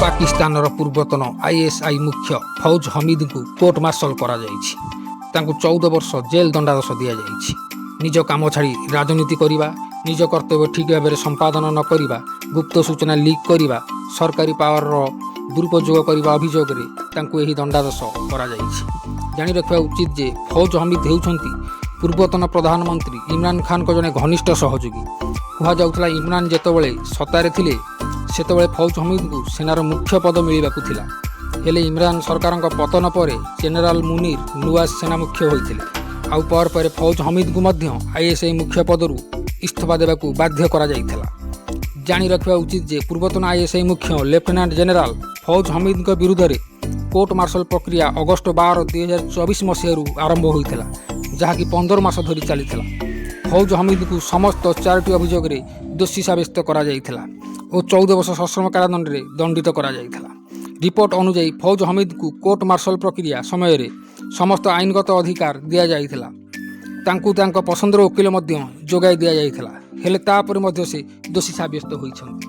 ପାକିସ୍ତାନର ପୂର୍ବତନ ଆଇଏସ୍ଆଇ ମୁଖ୍ୟ ଫୌଜ ହମିଦଙ୍କୁ କୋର୍ଟ ମାର୍ଶଲ କରାଯାଇଛି। ତାଙ୍କୁ 14 ବର୍ଷ ଜେଲ୍ ଦଣ୍ଡାଦେଶ ଦିଆଯାଇଛି। ନିଜ କାମ ଛାଡ଼ି ରାଜନୀତି କରିବା, ନିଜ କର୍ତ୍ତବ୍ୟ ଠିକ୍ ଭାବରେ ସମ୍ପାଦନ ନ କରିବା, ଗୁପ୍ତ ସୂଚନା ଲିକ୍ କରିବା, ସରକାରୀ ପାୱାରର ଦୁରୁପଯୋଗ କରିବା ଅଭିଯୋଗରେ ତାଙ୍କୁ ଏହି ଦଣ୍ଡାଦେଶ କରାଯାଇଛି। ଜାଣି ରଖିବା ଉଚିତ ଯେ ଫୌଜ ହମିଦ ହେଉଛନ୍ତି ପୂର୍ବତନ ପ୍ରଧାନମନ୍ତ୍ରୀ ଇମ୍ରାନ ଖାନଙ୍କ ଜଣେ ଘନିଷ୍ଠ ସହଯୋଗୀ। କୁହାଯାଉଥିଲା ଇମ୍ରାନ ଯେତେବେଳେ ସତ୍ତାରେ ଥିଲେ ସେତେବେଳେ ଫୌଜ ହମିଦଙ୍କୁ ସେନାର ମୁଖ୍ୟ ପଦ ମିଳିବାକୁ ଥିଲା। ହେଲେ ଇମ୍ରାନ ସରକାରଙ୍କ ପତନ ପରେ ଜେନେରାଲ ମୁନିର ନୂଆ ସେନା ମୁଖ୍ୟ ହୋଇଥିଲେ। ଆଉ ପରେ ଫୌଜ ହମିଦଙ୍କୁ ମଧ୍ୟ ଆଇଏସ୍ଆଇ ମୁଖ୍ୟ ପଦରୁ ଇସ୍ତଫା ଦେବାକୁ ବାଧ୍ୟ କରାଯାଇଥିଲା। ଜାଣି ରଖିବା ଉଚିତ ଯେ ପୂର୍ବତନ ଆଇଏସ୍ଆଇ ମୁଖ୍ୟ ଲେଫ୍ଟନାଣ୍ଟ ଜେନେରାଲ ଫୌଜ ହମିଦଙ୍କ ବିରୁଦ୍ଧରେ କୋର୍ଟ ମାର୍ଶଲ ପ୍ରକ୍ରିୟା ଅଗଷ୍ଟ 12, 2024 ମସିହାରୁ ଆରମ୍ଭ ହୋଇଥିଲା, ଯାହାକି 15 ମାସ ଧରି ଚାଲିଥିଲା। ଫୌଜ ହମିଦଙ୍କୁ ସମସ୍ତ 4ଟି ଅଭିଯୋଗରେ ଦୋଷୀ ସାବ୍ୟସ୍ତ କରାଯାଇଥିଲା ଓ 14 ବର୍ଷ ସଶ୍ରମ କାରାଦଣ୍ଡରେ ଦଣ୍ଡିତ କରାଯାଇଥିଲା। ରିପୋର୍ଟ ଅନୁଯାୟୀ ଫୌଜ ହମିଦଙ୍କୁ କୋର୍ଟ ମାର୍ଶଲ ପ୍ରକ୍ରିୟା ସମୟରେ ସମସ୍ତ ଆଇନଗତ ଅଧିକାର ଦିଆଯାଇଥିଲା। ତାଙ୍କୁ ତାଙ୍କ ପସନ୍ଦର ଓକିଲ ମଧ୍ୟ ଯୋଗାଇ ଦିଆଯାଇଥିଲା। ହେଲେ ତାପରେ ମଧ୍ୟ ସେ ଦୋଷୀ ସାବ୍ୟସ୍ତ ହୋଇଛନ୍ତି।